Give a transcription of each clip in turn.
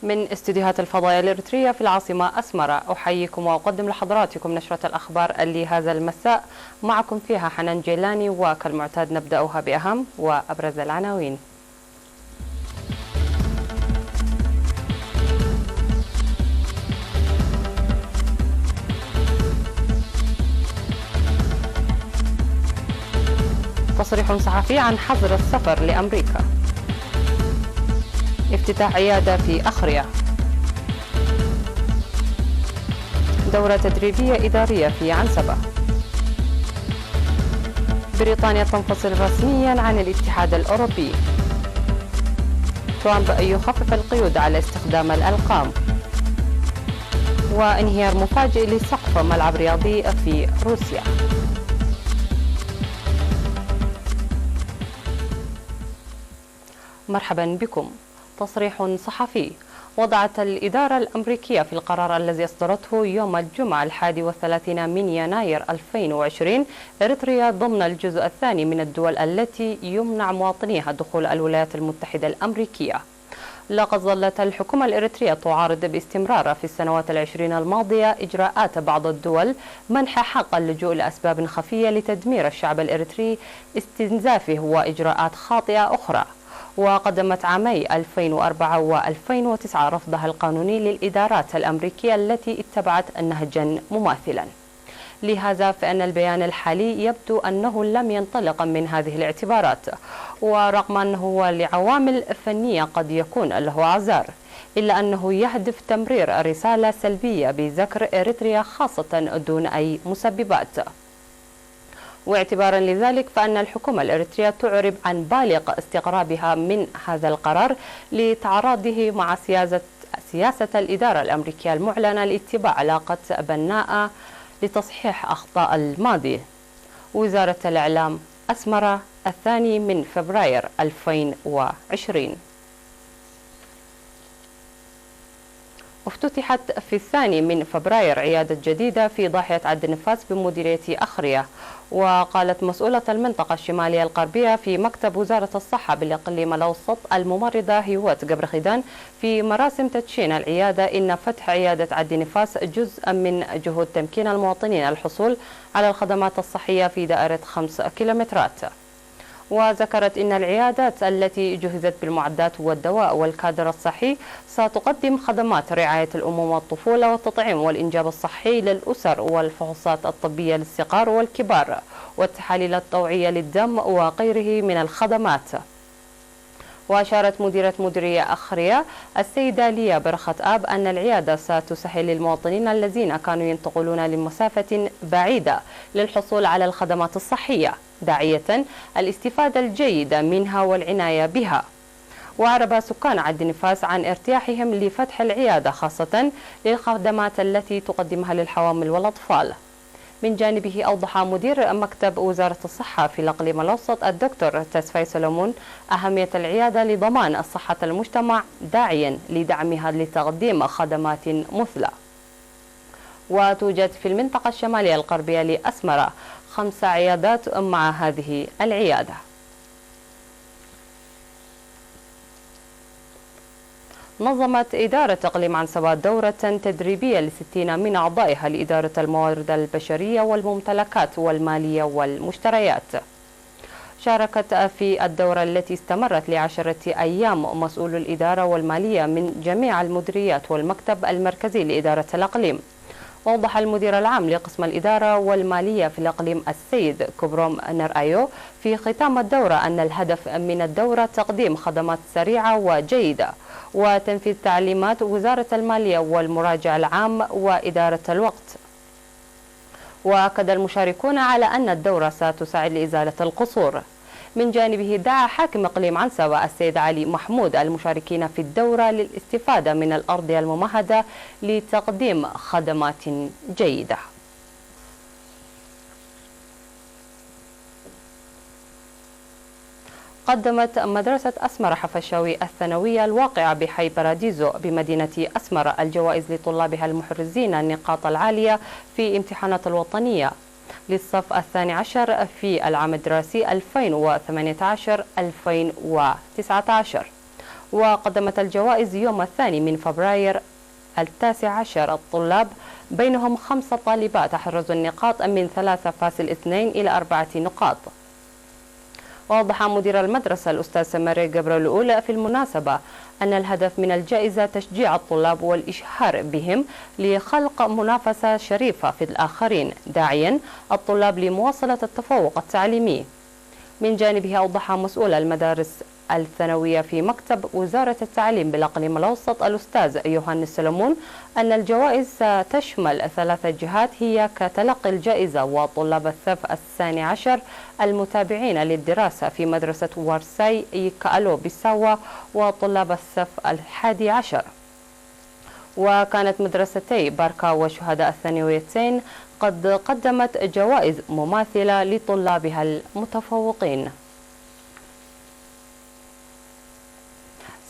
من استديوهات الفضائية الإريترية في العاصمة أسمرة أحييكم وأقدم لحضراتكم نشرة الأخبار لهذا المساء، معكم فيها حنان جيلاني، وكالمعتاد نبدأها بأهم وأبرز العناوين. تصريح صحفي عن حظر السفر لأمريكا. افتتاح عيادة في أخرية. دورة تدريبية إدارية في عنسبة. بريطانيا تنفصل رسميا عن الاتحاد الأوروبي. ترامب يخفف القيود على استخدام الألقاب. وانهيار مفاجئ لسقف ملعب رياضي في روسيا. مرحبا بكم. تصريح صحفي. وضعت الإدارة الأمريكية في القرار الذي أصدرته يوم الجمعة 31 من يناير 2020 إريتريا ضمن الجزء الثاني من الدول التي يمنع مواطنيها دخول الولايات المتحدة الأمريكية. لقد ظلت الحكومة الإريترية تعارض باستمرار في السنوات العشرين الماضية إجراءات بعض الدول منح حق اللجوء لأسباب خفية لتدمير الشعب الإريتري، استنزافه وإجراءات خاطئة أخرى. وقدمت عامي 2004 و2009 رفضها القانوني للإدارات الأمريكية التي اتبعت نهجا مماثلا. لهذا فإن البيان الحالي يبدو أنه لم ينطلق من هذه الاعتبارات، ورغم أنه لعوامل فنية قد يكون له أعذار، إلا أنه يهدف تمرير رسالة سلبية بذكر إريتريا خاصة دون أي مسببات. واعتبارا لذلك فإن الحكومة الإريترية تعرب عن بالغ استغرابها من هذا القرار لتعارضه مع سياسة الإدارة الأمريكية المعلنة لاتباع علاقة بناءة لتصحيح أخطاء الماضي. وزارة الإعلام أسمرة 2 فبراير 2020. افتتحت في 2 فبراير عيادة جديدة في ضاحية عبد النفاس بمديرية أخرية. وقالت مسؤولة المنطقة الشمالية الغربية في مكتب وزارة الصحة بالإقليم الأوسط الممرضة هيوات قبر خيدان في مراسم تدشين العيادة إن فتح عيادة عبد النفاس جزء من جهود تمكين المواطنين الحصول على الخدمات الصحية في دائرة 5 كيلومترات. وذكرت إن العيادات التي جهزت بالمعدات والدواء والكادر الصحي ستقدم خدمات رعاية الأمومة والطفولة والتطعيم والإنجاب الصحي للأسر والفحوصات الطبية للصغار والكبار والتحاليل الطوعية للدم وغيره من الخدمات. وأشارت مديرة مديرية أخرية السيدة ليا برخة آب أن العيادة ستسهل للمواطنين الذين كانوا ينتقلون لمسافة بعيدة للحصول على الخدمات الصحية، داعية الاستفادة الجيدة منها والعناية بها. وأعرب سكان عبد النفاس عن ارتياحهم لفتح العيادة خاصة للخدمات التي تقدمها للحوامل والأطفال. من جانبه أوضح مدير مكتب وزارة الصحة في الإقليم الأوسط الدكتور تسفاي سلمون أهمية العيادة لضمان صحة المجتمع، داعيا لدعمها لتقديم خدمات مثلى. وتوجد في المنطقة الشمالية الغربية لأسمرة 5 عيادات مع هذه العيادة. نظمت إدارة إقليم عنسبة دورة تدريبية ل60 من أعضائها لإدارة الموارد البشرية والممتلكات والمالية والمشتريات. شاركت في الدورة التي استمرت ل10 أيام مسؤول الإدارة والمالية من جميع المديريات والمكتب المركزي لإدارة الإقليم. وأوضح المدير العام لقسم الإدارة والمالية في الإقليم السيد كوبروم نرأيو في ختام الدورة أن الهدف من الدورة تقديم خدمات سريعة وجيدة وتنفيذ تعليمات وزارة المالية والمراجع العام وإدارة الوقت. وأكد المشاركون على أن الدورة ستساعد لإزالة القصور. من جانبه دعا حاكم إقليم عنسبة السيد علي محمود المشاركين في الدورة للاستفادة من الأرضية الممهدة لتقديم خدمات جيدة. قدمت مدرسة أسمرة حفشاوي الثانوية الواقعة بحي باراديزو بمدينة أسمرة الجوائز لطلابها المحرزين النقاط العالية في امتحانات الوطنية للصف 12 في العام الدراسي 2018-2019. وقدمت الجوائز يوم 2 فبراير 19 الطلاب بينهم 5 طالبات حرزوا النقاط من 3.2 إلى 4 نقاط. ووضح مدير المدرسة الأستاذ سماري جبرالؤول في المناسبة أن الهدف من الجائزة تشجيع الطلاب والإشهار بهم لخلق منافسة شريفة في الآخرين، داعيا الطلاب لمواصلة التفوق التعليمي. من جانبه أوضح مسؤول المدارس الثانوية في مكتب وزارة التعليم بالإقليم الأوسط الأستاذ يوهانس سلمون أن الجوائز ستشمل 3 جهات هي كتلقي الجائزة وطلاب الصف الثاني عشر المتابعين للدراسة في مدرسة وارساي كالو بيساوا وطلاب الصف الحادي عشر. وكانت مدرستي باركا وشهداء الثانويتين قد قدمت جوائز مماثلة لطلابها المتفوقين.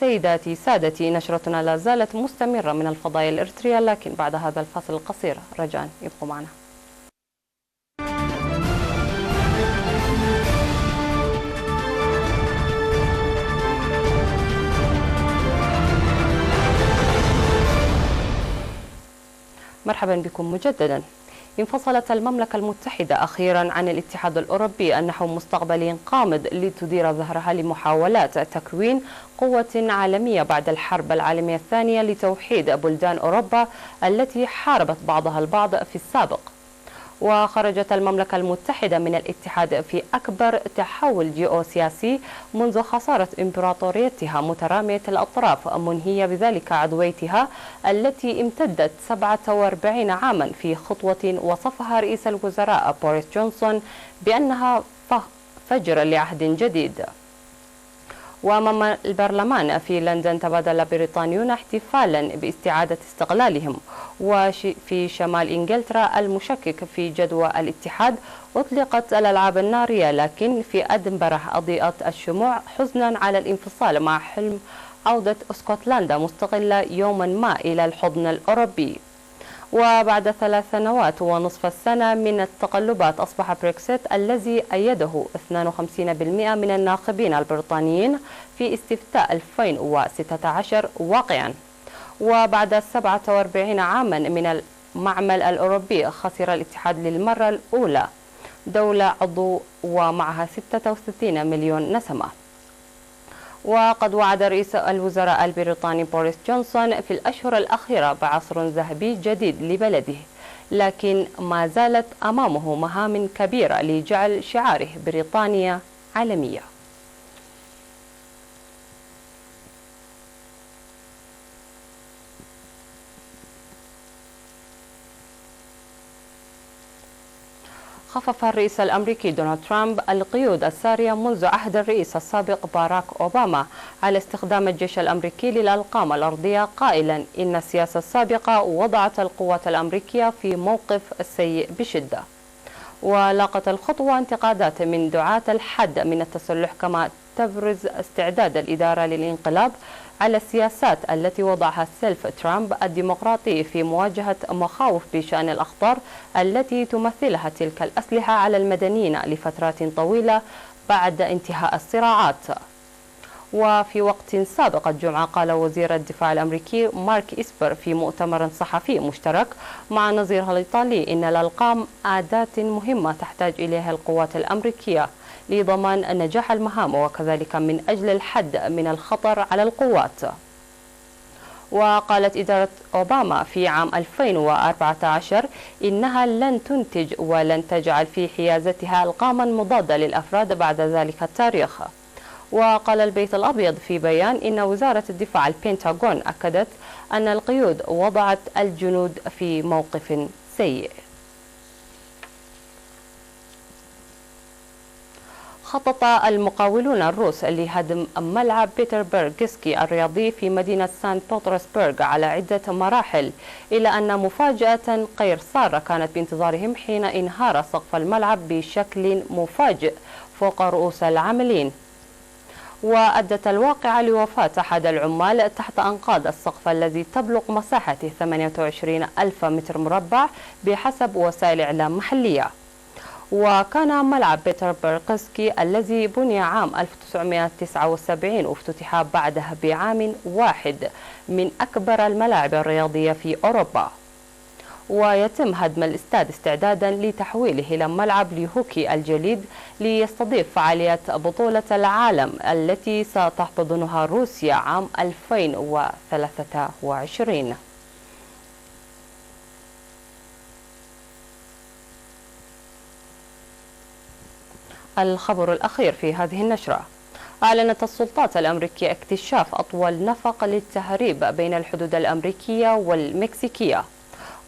سيداتي سادتي، نشرتنا لا زالت مستمرة من الفضائية الإريترية، لكن بعد هذا الفاصل القصير رجاء ابقوا معنا. مرحبا بكم مجددا. انفصلت المملكة المتحدة أخيرا عن الاتحاد الأوروبي نحو مستقبل قامد لتدير ظهرها لمحاولات تكوين قوة عالمية بعد الحرب العالمية الثانية لتوحيد بلدان أوروبا التي حاربت بعضها البعض في السابق. وخرجت المملكة المتحدة من الاتحاد في أكبر تحول جيوسياسي منذ خسارة إمبراطوريتها مترامية الأطراف منهية بذلك عضويتها التي امتدت 47 عاما، في خطوة وصفها رئيس الوزراء بوريس جونسون بأنها فجر لعهد جديد. وأمام البرلمان في لندن تبادل بريطانيون احتفالا باستعادة استقلالهم. وفي شمال إنجلترا المشكك في جدوى الاتحاد أطلقت الألعاب النارية، لكن في أدنبرة أضيئت الشموع حزنا على الانفصال مع حلم عودة اسكتلندا مستقلة يوما ما إلى الحضن الأوروبي. وبعد 3 سنوات ونصف السنة من التقلبات أصبح بريكسيت الذي أيده 52% من الناخبين البريطانيين في استفتاء 2016 واقعا. وبعد 47 عاما من المعمل الأوروبي خسر الاتحاد للمرة الأولى دولة عضو ومعها 66 مليون نسمة. وقد وعد رئيس الوزراء البريطاني بوريس جونسون في الأشهر الأخيرة بعصر ذهبي جديد لبلده، لكن ما زالت أمامه مهام كبيرة لجعل شعاره بريطانيا عالمية. خفف الرئيس الأمريكي دونالد ترامب القيود السارية منذ عهد الرئيس السابق باراك أوباما على استخدام الجيش الأمريكي للألقام الأرضية، قائلا إن السياسة السابقة وضعت القوات الأمريكية في موقف سيء بشدة. ولاقت الخطوة انتقادات من دعاة الحد من التسلح، كما تبرز استعداد الإدارة للانقلاب على السياسات التي وضعها سيلف ترامب الديمقراطي في مواجهة مخاوف بشأن الأخطار التي تمثلها تلك الأسلحة على المدنيين لفترات طويلة بعد انتهاء الصراعات. وفي وقت سابق الجمعة قال وزير الدفاع الأمريكي مارك إسبر في مؤتمر صحفي مشترك مع نظيره الإيطالي إن الألقام أداة مهمة تحتاج إليها القوات الأمريكية لضمان نجاح المهام، وكذلك من أجل الحد من الخطر على القوات. وقالت إدارة أوباما في عام 2014 إنها لن تنتج ولن تجعل في حيازتها ألقاما مضادة للأفراد بعد ذلك التاريخ. وقال البيت الأبيض في بيان إن وزارة الدفاع البنتاغون أكدت أن القيود وضعت الجنود في موقف سيء. خطط المقاولون الروس لهدم ملعب بيتربرغسكي الرياضي في مدينة سان بطرسبرغ على عدة مراحل، إلى أن مفاجأة غير سارة كانت بانتظارهم حين انهار سقف الملعب بشكل مفاجئ فوق رؤوس العاملين. وأدت الواقعة لوفاة أحد العمال تحت أنقاض السقف الذي تبلغ مساحته 28 ألف متر مربع بحسب وسائل إعلام محلية. وكان ملعب بيتر برقسكي الذي بني عام 1979 وافتتح بعدها بعام واحد من أكبر الملاعب الرياضية في أوروبا. ويتم هدم الاستاد استعدادا لتحويله إلى ملعب لهوكي الجليد ليستضيف فعاليات بطولة العالم التي ستحتضنها روسيا عام 2023. الخبر الأخير في هذه النشرة: أعلنت السلطات الأمريكية اكتشاف أطول نفق للتهريب بين الحدود الأمريكية والمكسيكية،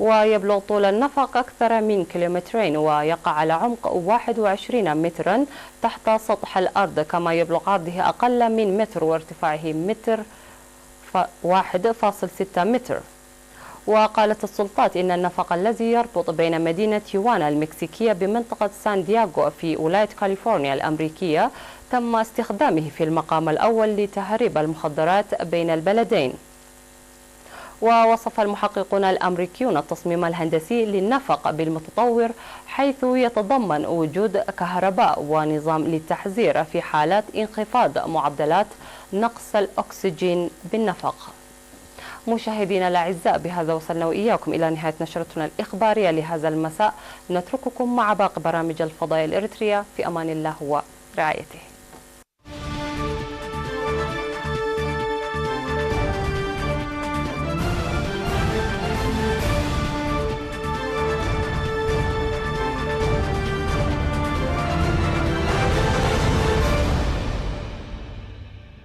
ويبلغ طول النفق أكثر من كيلومترين ويقع على عمق 21 مترا تحت سطح الأرض، كما يبلغ عرضه أقل من متر وارتفاعه متر 1.6 متر. وقالت السلطات إن النفق الذي يربط بين مدينة تيوانا المكسيكية بمنطقة سان دياغو في ولاية كاليفورنيا الأمريكية تم استخدامه في المقام الأول لتهريب المخدرات بين البلدين. ووصف المحققون الأمريكيون التصميم الهندسي للنفق بالمتطور، حيث يتضمن وجود كهرباء ونظام للتحذير في حالات انخفاض معدلات نقص الأكسجين بالنفق. مشاهدينا الأعزاء، بهذا وصلنا وإياكم إلى نهاية نشرتنا الإخبارية لهذا المساء. نترككم مع باقي برامج الفضاء الإريترية في أمان الله ورعايته.